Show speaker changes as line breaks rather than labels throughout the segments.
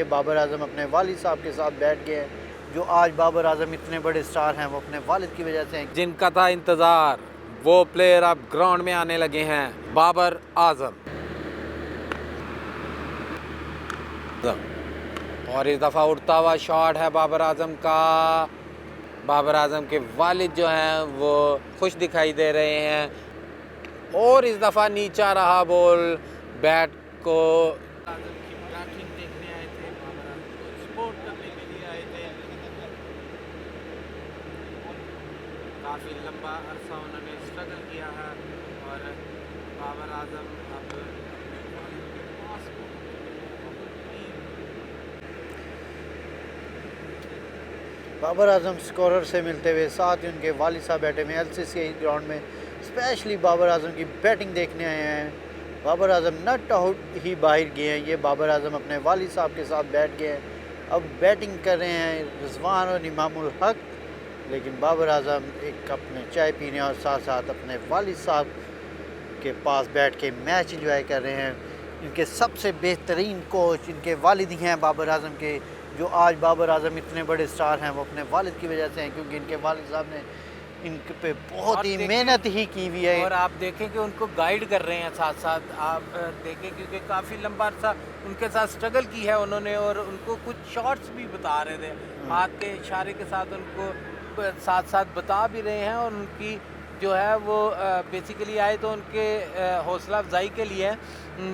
ये बाबर आजम अपने वालिद साहब के साथ बैठ गए हैं। जो आज बाबर आजम इतने बड़े स्टार हैं वो अपने वालिद की वजह से हैं।
जिनका था इंतज़ार, वो प्लेयर अब ग्राउंड में आने लगे हैं, बाबर आजम। और इस दफ़ा उड़ता हुआ शॉट है बाबर आजम का। बाबर आजम के वालिद जो हैं वो खुश दिखाई दे रहे हैं। और इस दफ़ा नीचा रहा बॉल, बैट को आजम की बैटिंग देखने आए थे, बाबर आजम को सपोर्ट करने के लिए आए थे। काफ़ी लंबा अरसा उन्होंने स्ट्रगल किया है और बाबर आजम अब अपने वालिद के पास
बाबर आजम स्कोरर से मिलते हुए साथ ही उनके वालिद साहब बैठे हुए LCC ग्राउंड में स्पेशली बाबर आजम की बैटिंग देखने आए हैं। बाबर आजम नॉट आउट ही बाहर गए हैं। ये बाबर आजम अपने वालिद साहब के साथ बैठ गए हैं। अब बैटिंग कर रहे हैं रिजवान और इमामुल हक, लेकिन बाबर आजम एक कप में चाय पीने और साथ साथ अपने वालिद साहब के पास बैठ के मैच इंजॉय कर रहे हैं। इनके सबसे बेहतरीन कोच इनके वालिद ही हैं बाबर आजम के। जो आज बाबर आजम इतने बड़े स्टार हैं वो अपने वालिद की वजह से हैं, क्योंकि इनके वालिद साहब ने इनके पे बहुत ही मेहनत ही की हुई है।
और आप देखें कि उनको गाइड कर रहे हैं साथ साथ। आप देखें क्योंकि काफ़ी लंबा अर्सा उनके साथ स्ट्रगल की है उन्होंने, और उनको कुछ शॉट्स भी बता रहे थे, हाथ के इशारे के साथ उनको साथ साथ बता भी रहे हैं। और उनकी जो है वो बेसिकली आए तो उनके हौसला अफजाई के लिए है,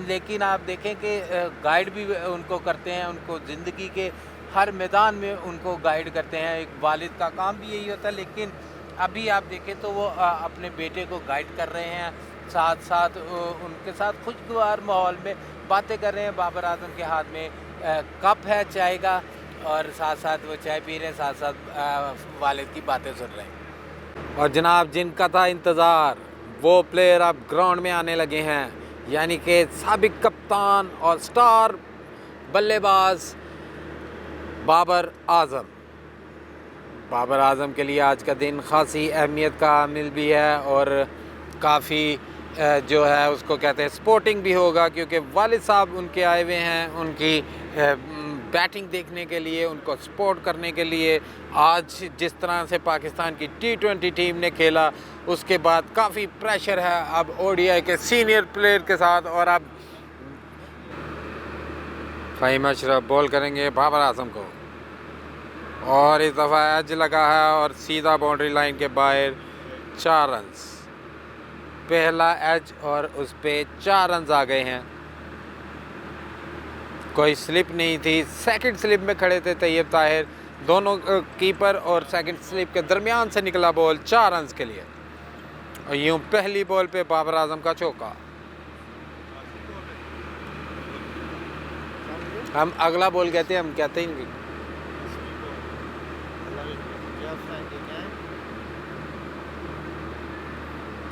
लेकिन आप देखें कि गाइड भी उनको करते हैं, उनको ज़िंदगी के हर मैदान में उनको गाइड करते हैं। एक वालिद का काम भी यही होता है, लेकिन अभी आप देखें तो वो अपने बेटे को गाइड कर रहे हैं, साथ साथ उनके साथ खुशगवार माहौल में बातें कर रहे हैं। बाबर आजम के हाथ में कप है चाय का, और साथ साथ वो चाय पी रहे हैं, साथ साथ वालिद की बातें सुन रहे हैं। और जनाब, जिनका था इंतज़ार, वो प्लेयर अब ग्राउंड में आने लगे हैं, यानी कि साबिक कप्तान और स्टार बल्लेबाज बाबर आजम। बाबर आजम के लिए आज का दिन ख़ासी अहमियत का हामिल भी है और काफ़ी जो है उसको कहते हैं स्पोर्टिंग भी होगा, क्योंकि वालिद साहब उनके आए हुए हैं उनकी बैटिंग देखने के लिए, उनको सपोर्ट करने के लिए। आज जिस तरह से पाकिस्तान की T20 टीम ने खेला, उसके बाद काफ़ी प्रेशर है अब ODI के सीनियर प्लेयर के साथ। और अब फ़हीम अशरफ बॉल करेंगे बाबर आजम को, और इस दफ़ा एज लगा है और सीधा बाउंड्री लाइन के बाहर 4 रन्स। पहला एज और उस पे 4 रन्स आ गए हैं। कोई स्लिप नहीं थी, सेकंड स्लिप में खड़े थे तैयब ताहिर, दोनों कीपर और सेकंड स्लिप के दरमियान से निकला बॉल 4 रन्स के लिए। और यूँ पहली बॉल पे बाबर आजम का चौका। हम अगला बॉल कहते हैं, हम कहते ही नहीं।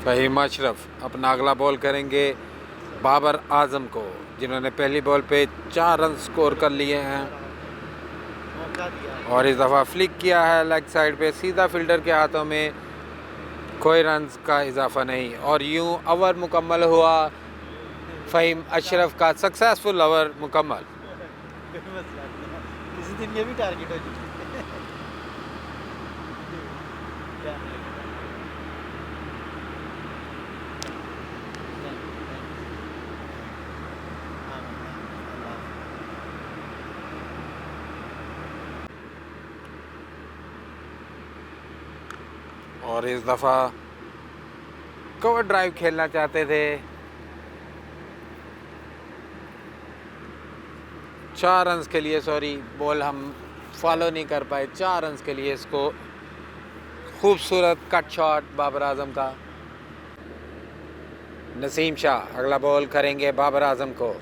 फ़हीम अशरफ अपना अगला बॉल करेंगे बाबर आजम को, जिन्होंने पहली बॉल पे 4 रन स्कोर कर लिए हैं। और इस दफ़ा फ्लिक किया है लेग साइड पे सीधा फील्डर के हाथों में, कोई रन का इजाफा नहीं। और यूं ओवर मुकम्मल हुआ, फ़हीम अशरफ का सक्सेसफुल ओवर मुकम्मल।
किसी दिन ये भी टारगेट हो जाए।
और इस दफ़ा कवर ड्राइव खेलना चाहते थे, 4 रन्स के लिए, सॉरी बॉल हम फॉलो नहीं कर पाए, 4 रन्स के लिए इसको। खूबसूरत कट शॉट बाबर आजम का। नसीम शाह अगला बॉल करेंगे बाबर आजम को।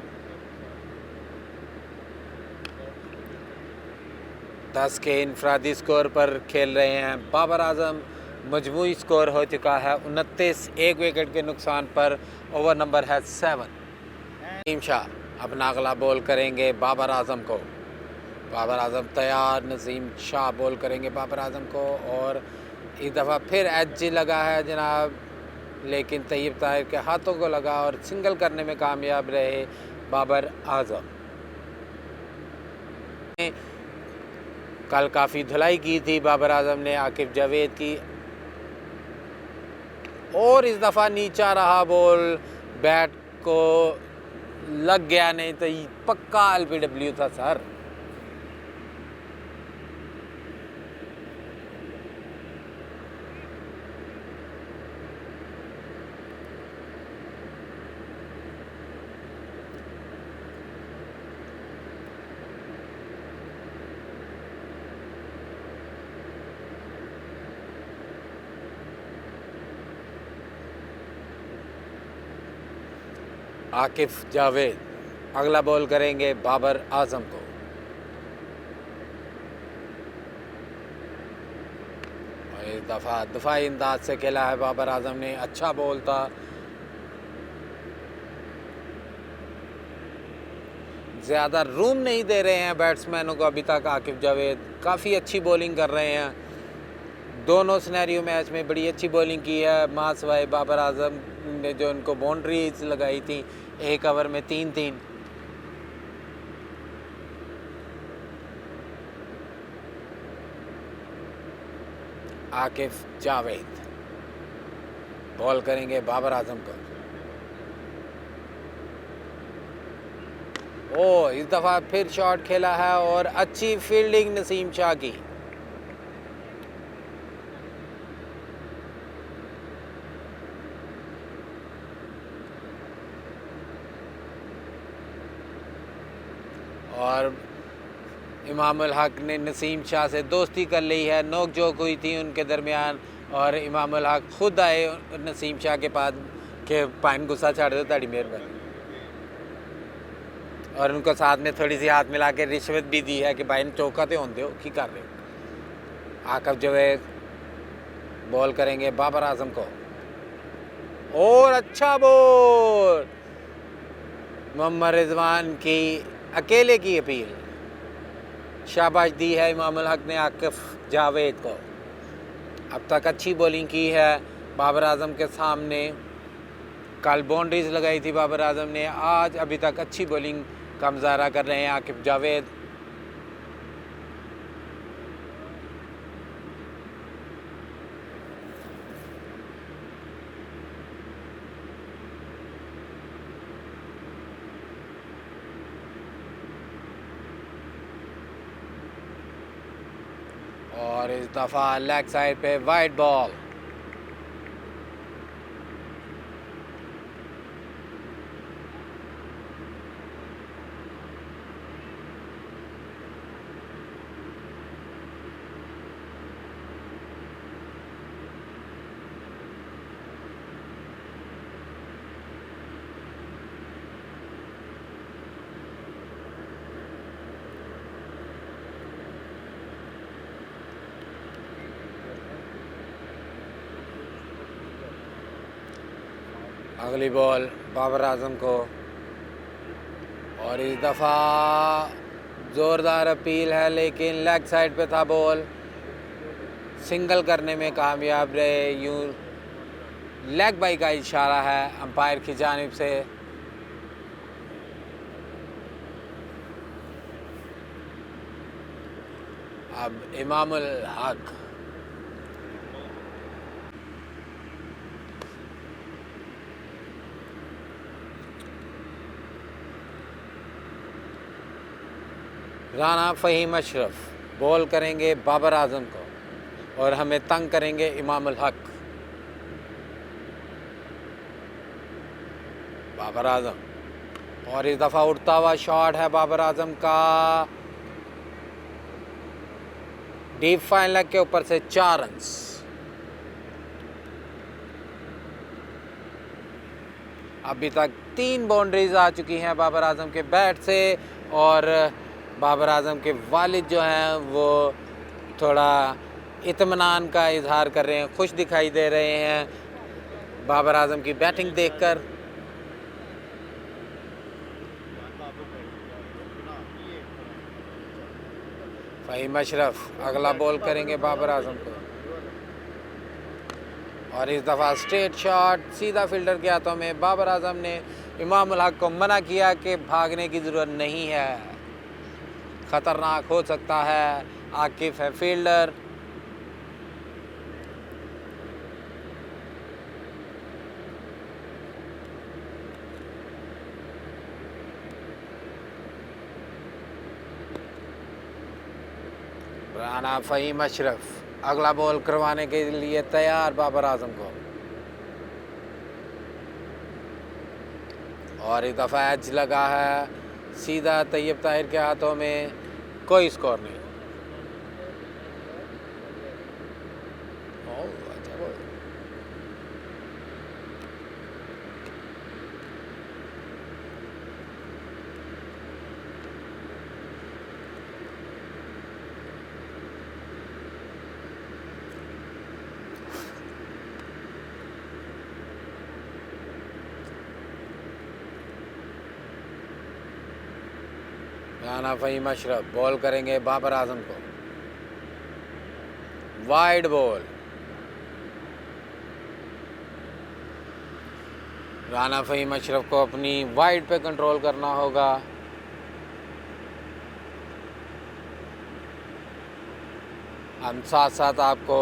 10 के इनफरादी स्कोर पर खेल रहे हैं बाबर आजम। मजमूई स्कोर हो चुका है 29, 1 विकेट के नुकसान पर। ओवर नंबर है 7। नसीम शाह अपना अगला बॉल करेंगे बाबर आजम को। बाबर आजम तैयार, नसीम शाह बॉल करेंगे बाबर आजम को। और इस दफ़ा फिर एज लगा है जनाब, लेकिन तैयब ताहिर के हाथों को लगा और सिंगल करने में कामयाब रहे बाबर आजम। कल काफ़ी धुलाई की थी बाबर आजम ने आकिब जावेद की, और इस दफ़ा नीचा रहा बॉल, बैट को लग गया, नहीं तो पक्का LBW था सर। आकिफ जावेद अगला बॉल करेंगे बाबर आजम को। और इस दफ़ा दफाई अंदाज से खेला है बाबर आजम ने, अच्छा बॉल था। ज़्यादा रूम नहीं दे रहे हैं बैट्समैनों को अभी तक आकिफ जावेद, काफ़ी अच्छी बॉलिंग कर रहे हैं। दोनों सिनेरियो मैच में बड़ी अच्छी बॉलिंग की है, मां सवाए बाबर आजम ने जो उनको बाउंड्रीज लगाई थी एक ओवर में 3-3। आकिफ जावेद बॉल करेंगे बाबर आजम को। ओ इस दफ़ा फिर शॉट खेला है और अच्छी फील्डिंग नसीम शाह की। और इमामुल हक ने नसीम शाह से दोस्ती कर ली है, नोक झोंक हुई थी उनके दरमियान, और इमामुल हक खुद आए नसीम शाह के पास कि पाइन गुस्सा छाड़ दो ताड़ी मेहरबानी, और उनको साथ में थोड़ी सी हाथ मिला के रिश्वत भी दी है कि भाई चौका तो होंदे हो की कर रहे हो। आकिफ जावेद बॉल करेंगे बाबर आजम को, और अच्छा बॉल, मोहम्मद रिजवान की अकेले की अपील, शाबाश दी है इमामुल हक ने आकिफ जावेद को। अब तक अच्छी बॉलिंग की है बाबर आजम के सामने, कल बाउंड्रीज लगाई थी बाबर आजम ने, आज अभी तक अच्छी बॉलिंग का मुजाहरा कर रहे हैं आकिफ जावेद। और इस दफ़ा लेग साइड पे वाइड बॉल। अगली बॉल बाबर आजम को, और इस दफ़ा ज़ोरदार अपील है लेकिन लेग साइड पे था बॉल, सिंगल करने में कामयाब रहे। यूँ लेग बाई का इशारा है अंपायर की जानिब से। अब इमामुल हक राना फ़हीम अशरफ बॉल करेंगे बाबर आजम को, और हमें तंग करेंगे इमामुल हक। बाबर आजम, और इस दफ़ा उड़ता हुआ शॉट है बाबर आजम का, डीप फाइन लेग के ऊपर से 4 रन्स। अभी तक 3 बाउंड्रीज आ चुकी हैं बाबर आजम के बैट से, और बाबर आजम के वालिद जो हैं वो थोड़ा इत्मीनान का इजहार कर रहे हैं, खुश दिखाई दे रहे हैं बाबर आजम की बैटिंग देखकर। फ़हीम अशरफ अगला बॉल करेंगे बाबर आजम को, और इस दफ़ा स्ट्रेट शॉट सीधा फील्डर के हाथों में। बाबर आजम ने इमामुल हक को मना किया कि भागने की ज़रूरत नहीं है। ख़तरनाक हो सकता है। आकिफ है फील्डर। राना फ़हीम अशरफ अगला बॉल करवाने के लिए तैयार बाबर आजम को, और इस दफ़ा एज लगा है सीधा तैयब ताहिर के हाथों में। कोई स्कोर नहीं। ओह, अच्छा बॉल। राना फ़हीम अशरफ बॉल करेंगे बाबर आजम को, वाइड बॉल। राना फ़हीम अशरफ को अपनी वाइड पे कंट्रोल करना होगा। हम साथ साथ आपको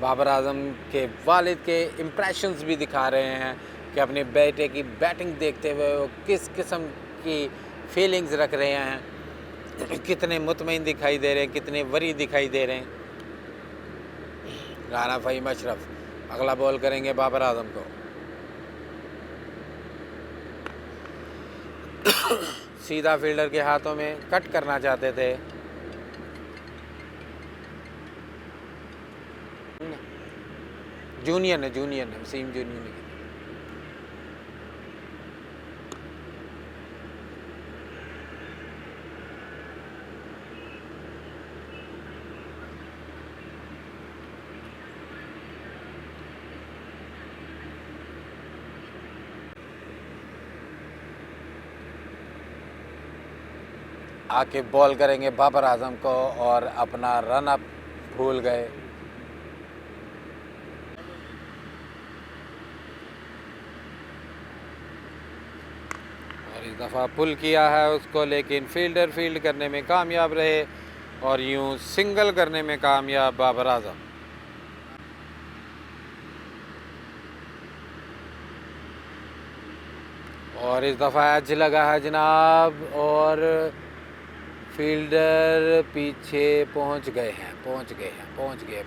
बाबर आजम के वालिद के इम्प्रेशंस भी दिखा रहे हैं कि अपने बेटे की बैटिंग देखते हुए वो किस किस्म की फीलिंग्स रख रहे हैं, कितने मुतमईन दिखाई दे रहे हैं, कितने वरी दिखाई दे रहे हैं। राना फ़हीम अशरफ अगला बॉल करेंगे बाबर आजम को। सीधा फील्डर के हाथों में कट करना चाहते थे। जूनियर ने वसीम जूनियर ने। आके बॉल करेंगे बाबर आजम को और अपना रन अप भूल गए। और इस दफ़ा पुल किया है उसको, लेकिन फील्डर फील्ड करने में कामयाब रहे और यूं सिंगल करने में कामयाब बाबर आजम। और इस दफ़ा एज लगा है जनाब, और फील्डर पीछे पहुंच गए,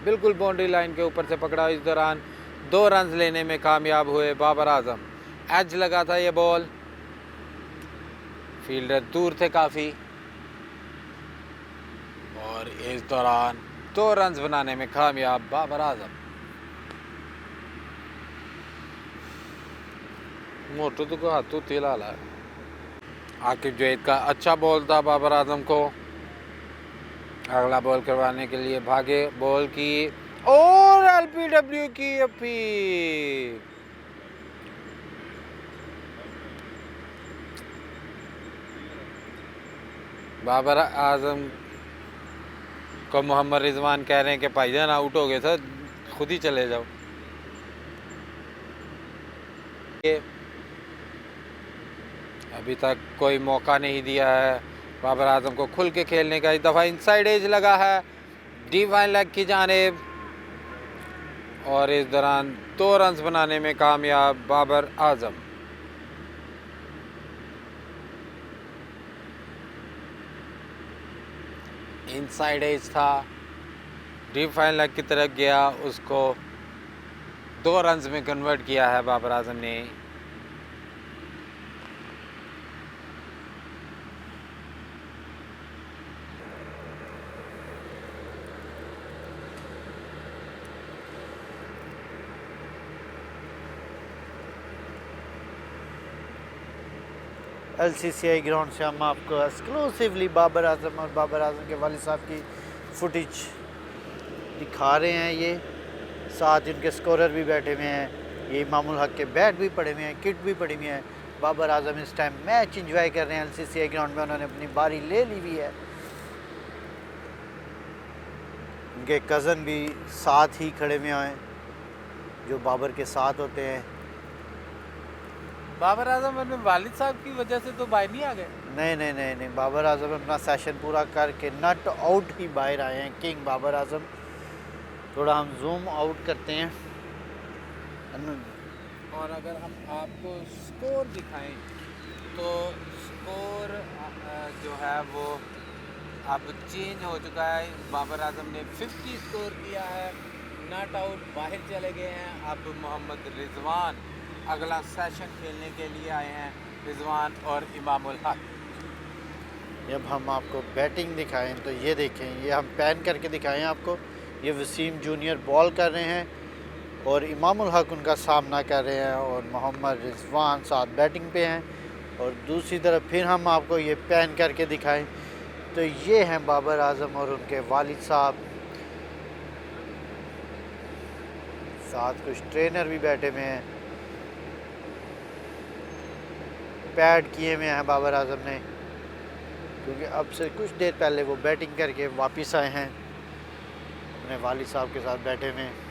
बिल्कुल बाउंड्री लाइन के ऊपर से पकड़ा। इस दौरान 2 रन लेने में कामयाब हुए बाबर आजम। एज लगा था ये बॉल, फील्डर दूर थे काफ़ी, और इस दौरान 2 रन बनाने में कामयाब बाबर आजम। मोटू तो हाथों तेल आला है। आकिब जैद का अच्छा बॉल था बाबर आजम को। अगला बॉल करवाने के लिए भागे, बॉल की और एलपीडब्ल्यू की अपील। बाबर आजम को मोहम्मद रिजवान कह रहे हैं कि भाईजान आउट हो गए सर, खुद ही चले जाओ। अभी तक कोई मौका नहीं दिया है बाबर आजम को खुल के खेलने का। इस दफ़ा इनसाइड एज लगा है डीप वाइन लेग की जानिब, और इस दौरान 2 रन बनाने में कामयाब बाबर आजम। इनसाइड एज था, डीप फाइन लेग की तरफ गया, उसको 2 रन में कन्वर्ट किया है बाबर आजम ने।
LCCI ग्राउंड से हम आपको एक्सक्लूसिवली बाबर आजम और बाबर आजम के वालिद साहब की फुटेज दिखा रहे हैं। ये साथ इनके स्कोरर भी बैठे हुए हैं, ये इमामुल हक के बैट भी पड़े हुए हैं, किट भी पड़ी हुई है। बाबर आजम इस टाइम मैच एंजॉय कर रहे हैं LCCI ग्राउंड में, उन्होंने अपनी बारी ले ली हुई है। उनके कज़न भी साथ ही खड़े हुए हैं जो बाबर के साथ होते हैं।
बाबर आजम अपने वालिद साहब की वजह से तो बाहर नहीं आ गए।
नहीं नहीं नहीं नहीं, बाबर आजम अपना सेशन पूरा करके नट आउट ही बाहर आए हैं किंग बाबर आजम। थोड़ा हम जूम आउट करते हैं।
और अगर हम आपको स्कोर दिखाएं तो स्कोर जो है वो अब चेंज हो चुका है। बाबर आजम ने 50 स्कोर किया है, नॉट आउट बाहर चले गए हैं। अब मोहम्मद रिजवान अगला सेशन खेलने के लिए आए हैं, रिजवान और इमामुल हक।
जब हम आपको बैटिंग दिखाएं तो ये देखें, ये हम पैन करके दिखाएं आपको। ये वसीम जूनियर बॉल कर रहे हैं और इमामुल हक उनका सामना कर रहे हैं और मोहम्मद रिजवान साथ बैटिंग पे हैं। और दूसरी तरफ फिर हम आपको ये पैन करके दिखाएं तो ये हैं बाबर आजम और उनके वालिद साहब, साथ कुछ ट्रेनर भी बैठे हुए हैं। पैड किए हुए हैं बाबर आजम ने, क्योंकि अब से कुछ देर पहले वो बैटिंग करके वापस आए हैं, अपने वालिद साहब के साथ बैठे हुए हैं।